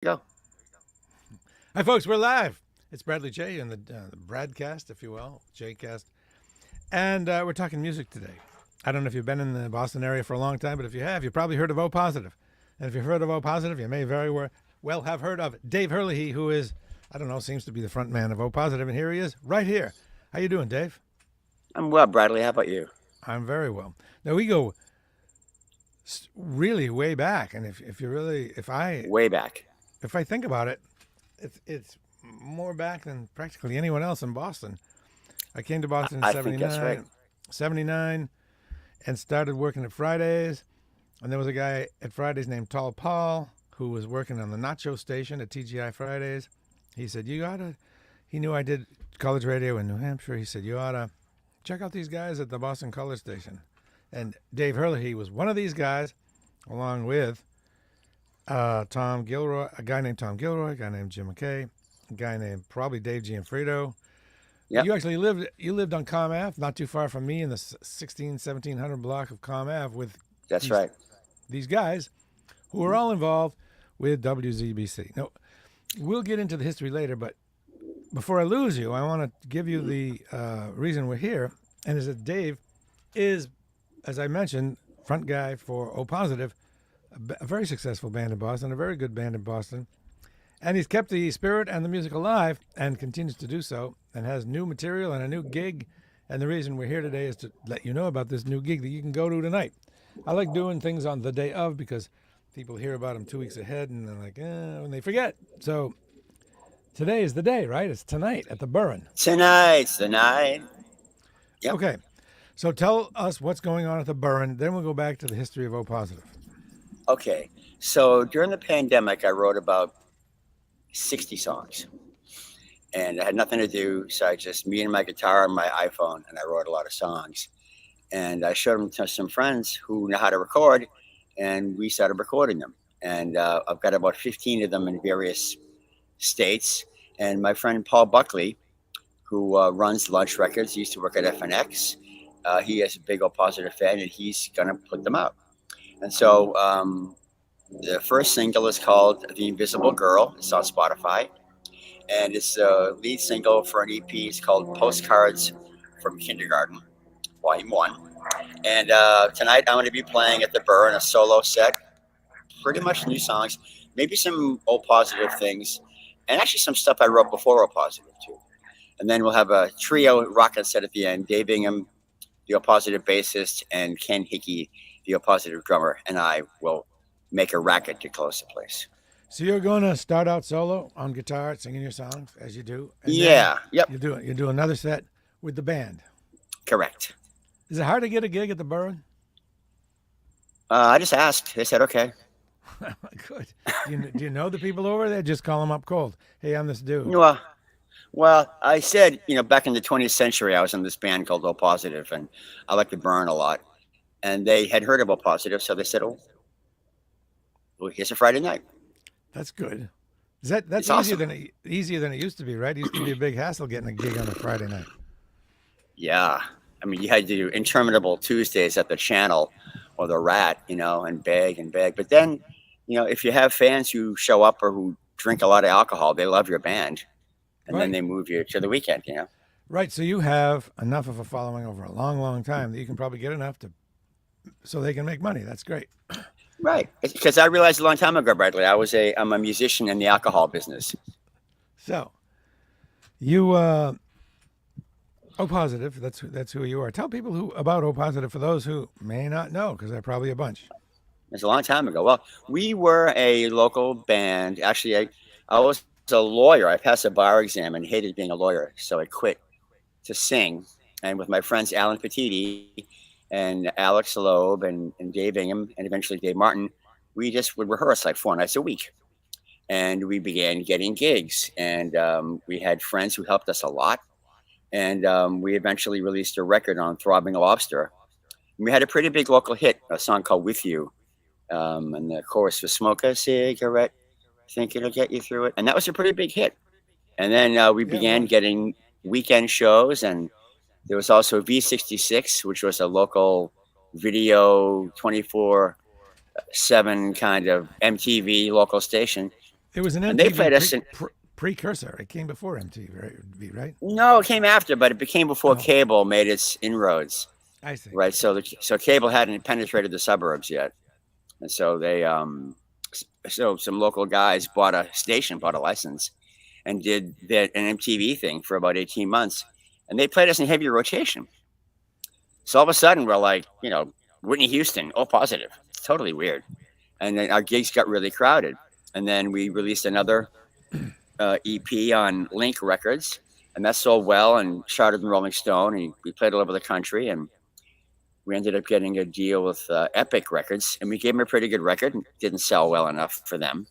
Go. Hi, folks. We're live. It's Bradley J and the Bradcast, if you will, Jcast, and we're talking music today. I don't know if you've been in the Boston area for a long time, but if you have, you probably heard of O Positive. And if you've heard of O Positive, you may very well have heard of Dave Herlihy, who is, I don't know, seems to be the front man of O Positive, and here he is, right here. How you doing, Dave? I'm well, Bradley. How about you? I'm very well. Now we go really way back, and if you really, Way back. if I think about it, it's more back than practically anyone else in Boston. I came to Boston in I think that's right. 79, and started working at Fridays. And there was a guy at Fridays named Tall Paul who was working on the nacho station at TGI Fridays. He said, he knew I did college radio in New Hampshire. He said, you ought to check out these guys at the Boston Color Station. And Dave Herlihy was one of these guys, along with Tom Gilroy, a guy named Tom Gilroy, a guy named Jim McKay, a guy named probably Dave Gianfrido. Yep. You actually lived on Comm Ave, not too far from me, in the 1700 block of Comm Ave, with That's these, right. these guys who are all involved with WZBC. Now, we'll get into the history later, but before I lose you, I want to give you the reason we're here, and is that Dave is, as I mentioned, front guy for O Positive, a very successful band in Boston, a very good band in Boston. And he's kept the spirit and the music alive and continues to do so, and has new material and a new gig. And the reason we're here today is to let you know about this new gig that you can go to tonight. I like doing things on the day of because people hear about them 2 weeks ahead and they're like, and they forget. So today is the day, right? It's tonight at the Burren. Tonight's the night. Yep. Okay. So tell us what's going on at the Burren. Then we'll go back to the history of O Positive. Okay. So during the pandemic, I wrote about 60 songs. And I had nothing to do. So I just, me and my guitar and my iPhone, and I wrote a lot of songs. And I showed them to some friends who know how to record, and we started recording them. And I've got about 15 of them in various states. And my friend Paul Buckley, who runs Lunch Records, used to work at FNX. He is a big old positive fan, and he's going to put them out. And so the first single is called The Invisible Girl. It's on Spotify. And it's the lead single for an EP. It's called Postcards from Kindergarten, Volume 1. And tonight I'm going to be playing at the Burren a solo set, pretty much new songs, maybe some old positive things, and actually some stuff I wrote before old positive too. And then we'll have a trio rockin' set at the end. Dave Ingham, the old positive bassist, and Ken Hickey, the old positive drummer, and I will make a racket to close the place. So you're going to start out solo on guitar, singing your songs as you do, and Yeah, yep, then you do another set with the band. correct. Is it hard to get a gig at the Burren? I just asked. They said okay. Good. Do you know the people over there? Just call them up cold. Hey, I'm this dude. Well, I said, back in the 20th century, I was in this band called O Positive, and I like to burn a lot. And they had heard of O Positive, so they said, "Oh, well, here's a Friday night." That's good. That's It's easier awesome. easier than it used to be, right? It used to be a big hassle getting a gig on a Friday night. Yeah. I mean, you had to do interminable Tuesdays at the Channel or the Rat, and beg and beg. But then, if you have fans who show up or who drink a lot of alcohol, they love your band. And then Right. they move you to the weekend. Right. So you have enough of a following over a long, long time that you can probably get enough so they can make money. That's great. Right. Because I realized a long time ago, Bradley, I'm a musician in the alcohol business. So you O Positive. That's who you are. Tell people about O Positive for those who may not know, because they're probably a bunch. It's a long time ago. Well, we were a local band. Actually, I was a lawyer. I passed a bar exam and hated being a lawyer, so I quit to sing. And with my friends Alan Petiti and Alex Loeb and Dave Ingham and eventually Dave Martin, we just would rehearse like 4 nights a week. And we began getting gigs. And we had friends who helped us a lot. And we eventually released a record on Throbbing Lobster. And we had a pretty big local hit, a song called With You. And the chorus was "Smoke a cigarette, think it'll get you through it." And that was a pretty big hit. And then we Yeah, it was. began getting weekend shows. And there was also V66, which was a local video 24/7 kind of MTV local station. It was an And they MTV played us in. precursor. It came before MTV, right? No, it came after, but it became before Oh, cable made its inroads. I see. Right. So cable hadn't penetrated the suburbs yet, and so so some local guys bought a license, and did an MTV thing for about 18 months, and they played us in heavy rotation. So all of a sudden we're like, Whitney Houston, oh positive, it's totally weird, and then our gigs got really crowded, and then we released another EP on Link Records, and that sold well and charted in Rolling Stone, and we played all over the country, and we ended up getting a deal with Epic Records, and we gave them a pretty good record. Didn't sell well enough for them,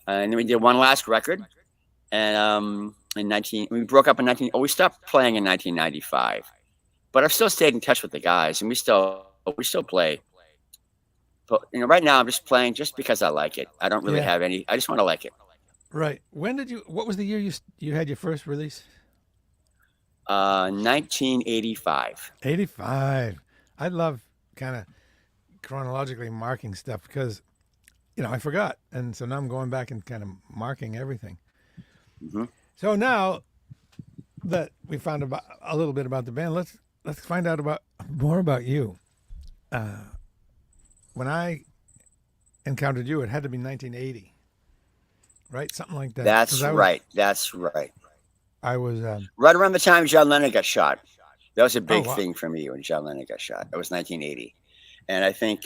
and then we did one last record, and we broke up in 19. Oh, we stopped playing in 1995, but I've still stayed in touch with the guys, and we still play. But right now I'm just playing just because I like it. I don't really Yeah. have any. I just want to like it. Right. When did you? What was the year you had your first release? 1985. 85. I love kind of chronologically marking stuff because, I forgot, and so now I'm going back and kind of marking everything. Mm-hmm. So now that we found about a little bit about the band, let's find out more about you. When I encountered you, it had to be 1980, right? Something like that. That's right. That's right. I was right around the time John Lennon got shot. That was a big wow. thing for me when John Lennon got shot. It was 1980, and I think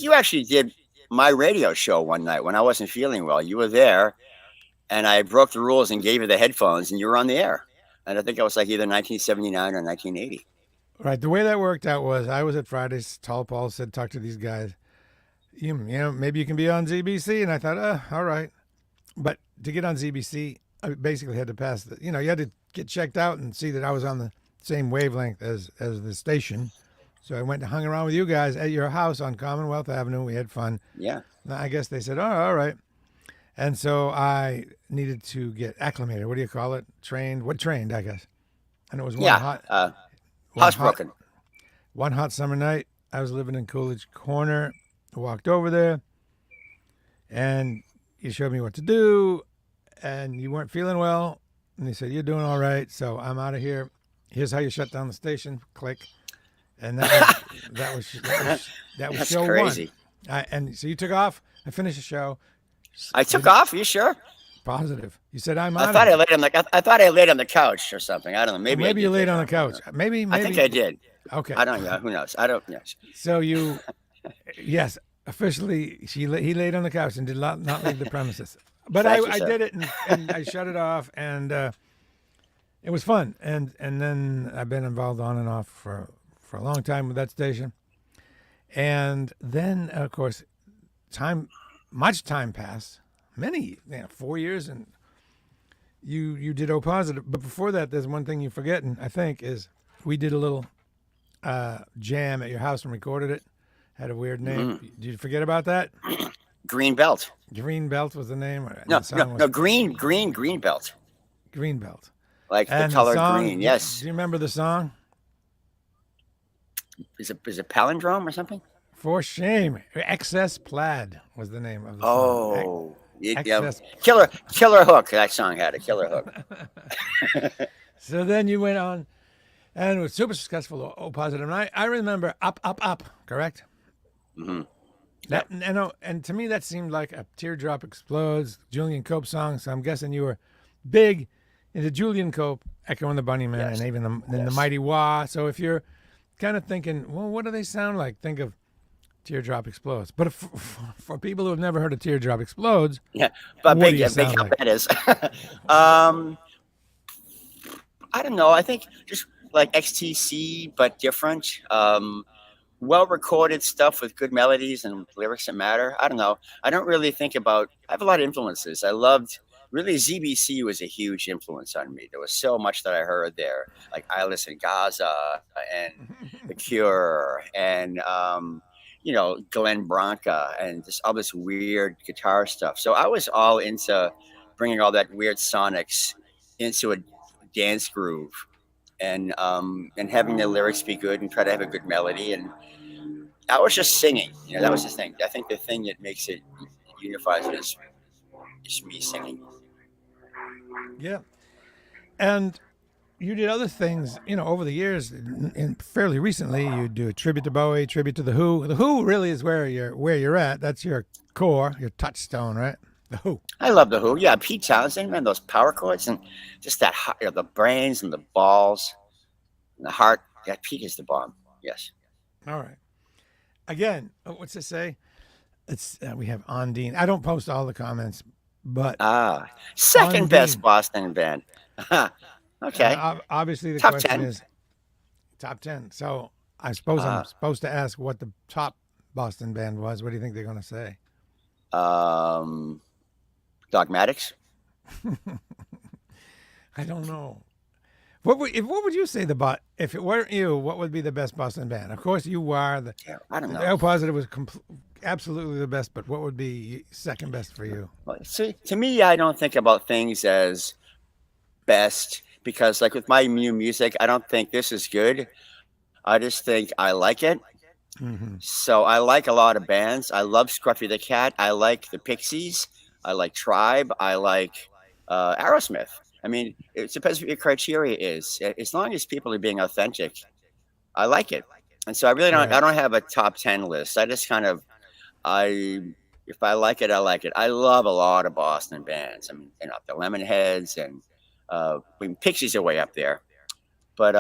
you actually did my radio show one night when I wasn't feeling well. You were there, and I broke the rules and gave you the headphones, and you were on the air. And I think it was like either 1979 or 1980. Right. The way that worked out was I was at Fridays. Tall Paul said, talk to these guys. Maybe you can be on ZBC. And I thought, all right. But to get on ZBC, I basically had to pass you had to get checked out and see that I was on the same wavelength as the station. So I went and hung around with you guys at your house on Commonwealth Avenue. We had fun. Yeah. I guess they said, oh, all right. And so I needed to get acclimated. What do you call it? Trained, I guess. And it was housebroken. One hot summer night. I was living in Coolidge Corner. I walked over there, and you showed me what to do, and you weren't feeling well. And you said, you're doing all right, so I'm out of here. Here's how you shut down the station. Click. And that was That's show crazy. one. And so you took off. I finished the show. I took off. Are you sure? Positive. You said I'm I out. thought I thought I laid on the couch or something. I don't know. Maybe you laid on the couch. Maybe. I think I did. Okay. I don't know. Who knows? I don't. Yes. So you, yes, officially, he laid on the couch and did not leave the premises. But I did it and I shut it off, and it was fun. And then I've been involved on and off for a long time with that station. And then, of course, much time passed. 4 years, and you did O Positive. But before that, there's one thing you're forgetting, I think, is we did a little jam at your house and recorded it. Had a weird name. Mm-hmm. Did you forget about that? Green Belt. Green Belt was the name. No, green Belt. Green Belt. Like And the color song, green. Yes. Do you remember the song? Is it palindrome or something? For shame. Excess Plaid was the name of the Oh. song. Yeah. Killer Hook. That song had a killer hook. So then you went on and was super successful, O Positive. And I remember Up, Up, Up, correct? Mm-hmm. That, and to me, that seemed like a Teardrop Explodes, Julian Cope song. So I'm guessing you were big into Julian Cope, Echo and the Bunnymen, Yes. and even the Mighty Wah. So if you're kind of thinking, well, what do they sound like? Think of Teardrop Explodes. But for people who have never heard of Teardrop Explodes, Yeah, but what do big you how sound like? that is. I don't know. I think just like XTC, but different. Well recorded stuff with good melodies and lyrics that matter. I don't know. I don't really think about. I have a lot of influences. I loved. Really, ZBC was a huge influence on me. There was so much that I heard there, like Eyeless and Gaza and The Cure and Glenn Branca and just all this weird guitar stuff. So I was all into bringing all that weird sonics into a dance groove and having the lyrics be good and try to have a good melody. And I was just singing. That was the thing. I think the thing that makes it unifies it is just me singing. Yeah. And you did other things, over the years. And fairly recently, you do a tribute to Bowie, tribute to the Who. The Who really is where you're at. That's your core, your touchstone, right? The Who. I love the Who. Yeah, Pete Townsend, man, those power chords and just that, the brains and the balls and the heart. Yeah, Pete is the bomb. Yes. All right. Again, what's it say? It's we have Ondine. I don't post all the comments, but Second best Ondine. Boston band. Okay. Obviously, the Top question 10. is top 10. So I suppose I'm supposed to ask what the top Boston band was. What do you think they're going to say? Dogmatics. I don't know. What would you say if it weren't you? What would be the best Boston band? Of course, you are the. Yeah, I don't know. L Positive was absolutely the best, but what would be second best for you? Well, see, to me, I don't think about things as best because, like with my new music, I don't think this is good. I just think I like it. Mm-hmm. So I like a lot of bands. I love Scruffy the Cat. I like the Pixies. I like Tribe. I like Aerosmith. I mean, it depends what your criteria is. As long as people are being authentic, I like it. And so I really don't. Right. I don't have a top 10 list. I just kind of, if I like it, I like it. I love a lot of Boston bands. I mean, the Lemonheads and Pixies are way up there. But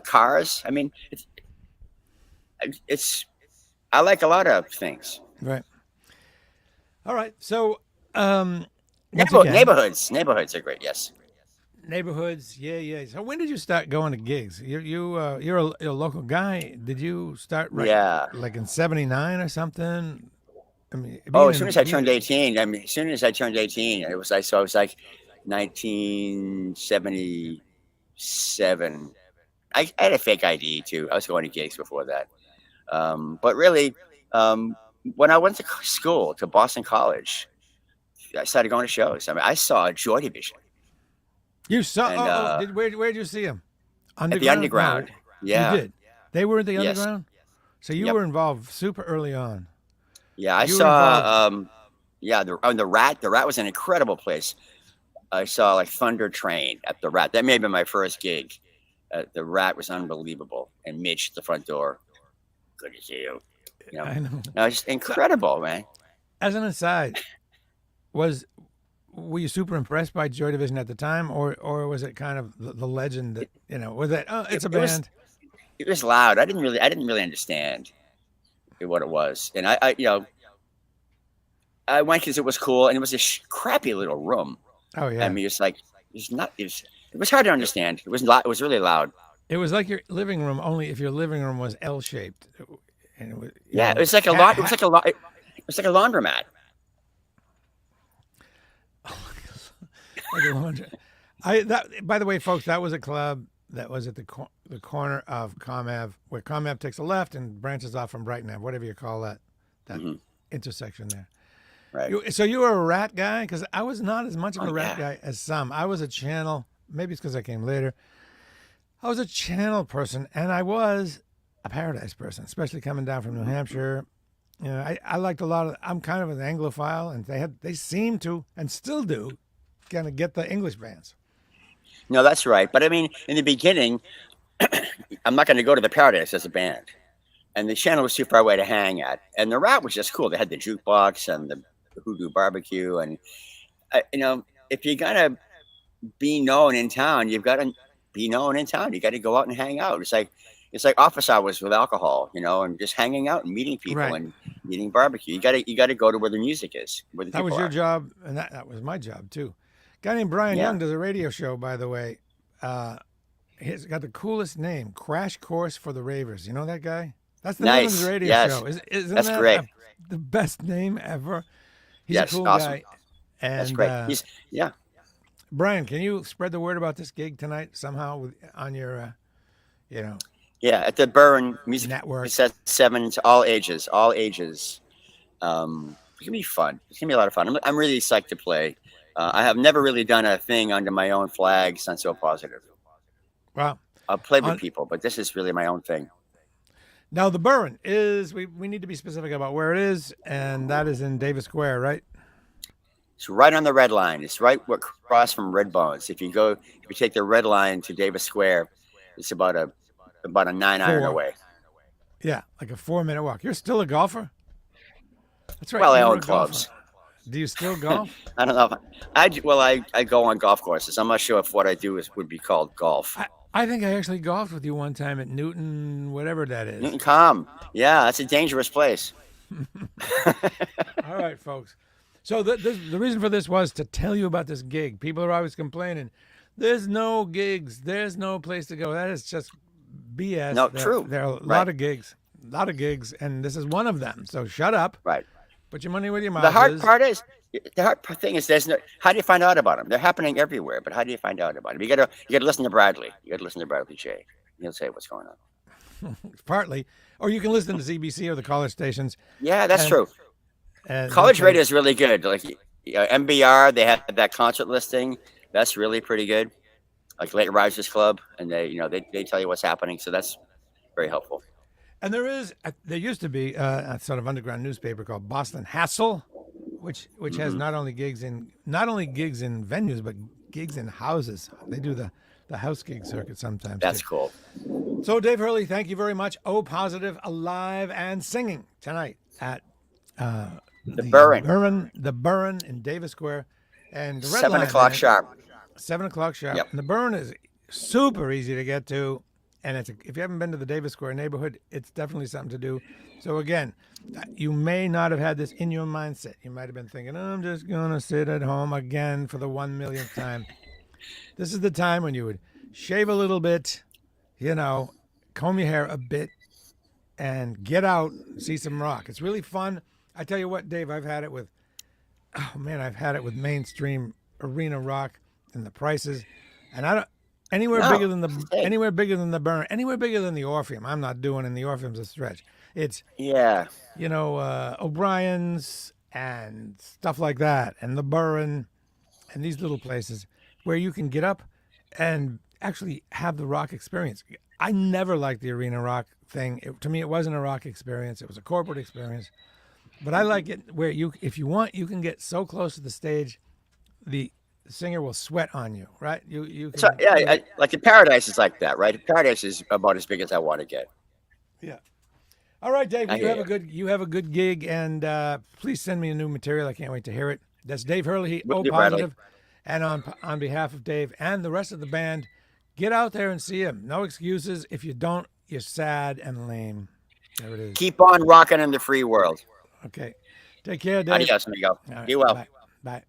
Cars. I mean, it's. I like a lot of things. Right. All right. So, once again, Neighborhoods are great. Yes. neighborhoods. Yeah. So when did you start going to gigs? You're a local guy. Did you start Yeah. like in '79 or something? I mean, As soon as I turned 18. I mean, as soon as I turned 18, it was like 1977. I had a fake ID too. I was going to gigs before that. But really, when I went to school to Boston College, I started going to shows. I mean, I saw Joy Division. You saw? And, where did you see them? At the Underground. No, Yeah. you did. They were at the Yes. Underground. So you Yep. were involved super early on. Yeah, I You were saw. The Rat. The Rat was an incredible place. I saw like Thunder Train at the Rat. That may have been my first gig. The Rat was unbelievable, and Mitch at the front door. Good to see you. I know. No, it's just incredible, man. As an aside, were you super impressed by Joy Division at the time, or was it kind of the legend that was that? Oh, it's a band. It was loud. I didn't really understand what it was, and I I went because it was cool, and it was a crappy little room. Oh yeah. I mean, it's like it was hard to understand. It was loud. It was really loud. It was like your living room, only if your living room was L-shaped, and it was. Yeah, it was like a lot. It was like a lot. It was like a laundromat. Like a laundry. By the way, folks, that was a club that was at the corner of Com Ave, where Com Ave takes a left and branches off from Brighton Ave, whatever you call that intersection there. Right. So you were a Rat guy? Because I was not as much of a Rat guy as some. I was a Channel. Maybe it's because I came later. I was a Channel person, and I was a Paradise person, especially coming down from New Hampshire. I liked a lot of. I'm kind of an Anglophile, and they seem to and still do kind of get the English bands. No, that's right. But I mean, in the beginning, I'm not going to go to the Paradise as a band, and the Channel was too far away to hang at, and the Rat was just cool. They had the jukebox and the Hoodoo Barbecue, and if you're gonna be known in town, you've got to be known in town. You got to go out and hang out. It's like office hours with alcohol, and just hanging out and meeting people and eating barbecue. You got to go to where the music is. Where the that was people your are. job, and that was my job too. A guy named Brian Young does a radio show, by the way. He's got the coolest name, Crash Course for the Ravers. You know that guy? That's the name of his radio show. Isn't That's that great. The best name ever? He's Yes, a cool awesome. guy. And, That's great. Brian, can you spread the word about this gig tonight somehow on your, Yeah, at the Burren Music network? It says 7 to all ages. All ages. It's gonna be fun. It's gonna be a lot of fun. I'm really psyched to play. I have never really done a thing under my own flag since So Positive. Wow. I've played with people, but this is really my own thing. Now, the Burren is, we need to be specific about where it is, and that is in Davis Square, right? It's right on the red line. It's right across from Red Bones. If you take the red line to Davis Square, it's about a 9 iron Four. away. Yeah, like a 4-minute walk. You're still a golfer? That's right. Well, I You were own a golfer. clubs. Do you still golf? I don't know. I go on golf courses. I'm not sure if what I do would be called golf. I think I actually golfed with you one time at Newton, whatever that is. Newton Com. Yeah, that's a dangerous place. All right, folks. So the reason for this was to tell you about this gig. People are always complaining, there's no gigs, there's no place to go. That is just BS. No, true. There are a lot of gigs, and this is one of them. So shut up. Right. Put your money where your mouth The hard is. thing is there's no. How do you find out about them? They're happening everywhere, but how do you find out about them? You gotta listen to Bradley. You gotta listen to Bradley J. He'll say what's going on. Partly, or you can listen to CBC or the college stations. Yeah, that's true. And College radio is really good. Like MBR, they have that concert listing. That's really pretty good. Like Late Risers Club, and they tell you what's happening. So that's very helpful. And there used to be a sort of underground newspaper called Boston Hassle, which has not only gigs in venues but gigs in houses. They do the house gig circuit sometimes. That's too. cool. So Dave Herlihy, thank you very much. O Positive, alive and singing tonight at The Burren. the Burren in Davis Square, and the Red 7 Line, o'clock sharp. 7 o'clock sharp. Yep. And the Burren is super easy to get to, and if you haven't been to the Davis Square neighborhood, it's definitely something to do. So again, you may not have had this in your mindset. You might have been thinking, I'm just gonna sit at home again for the 1 millionth time. This is the time when you would shave a little bit, comb your hair a bit, and get out, see some rock. It's really fun. I tell you what, Dave, I've had it with mainstream arena rock and the prices, and I don't anywhere bigger than the Burren, anywhere bigger than the Orpheum. I'm not doing, and the Orpheum's a stretch. It's O'Brien's and stuff like that, and the Burren, and these little places where you can get up and actually have the rock experience. I never liked the arena rock thing. To me, it wasn't a rock experience. It was a corporate experience. But I like it where if you want, you can get so close to the stage, the singer will sweat on you, right? You can, like the Paradise is like that, right? Paradise is about as big as I want to get. Yeah. All right, Dave. You have a good gig, and please send me a new material. I can't wait to hear it. That's Dave Herlihy, O Positive, and on behalf of Dave and the rest of the band, get out there and see him. No excuses. If you don't, you're sad and lame. There it is. Keep on rocking in the free world. Okay. Take care, Dave. Adios, amigo. Right. Be well. Bye. Bye.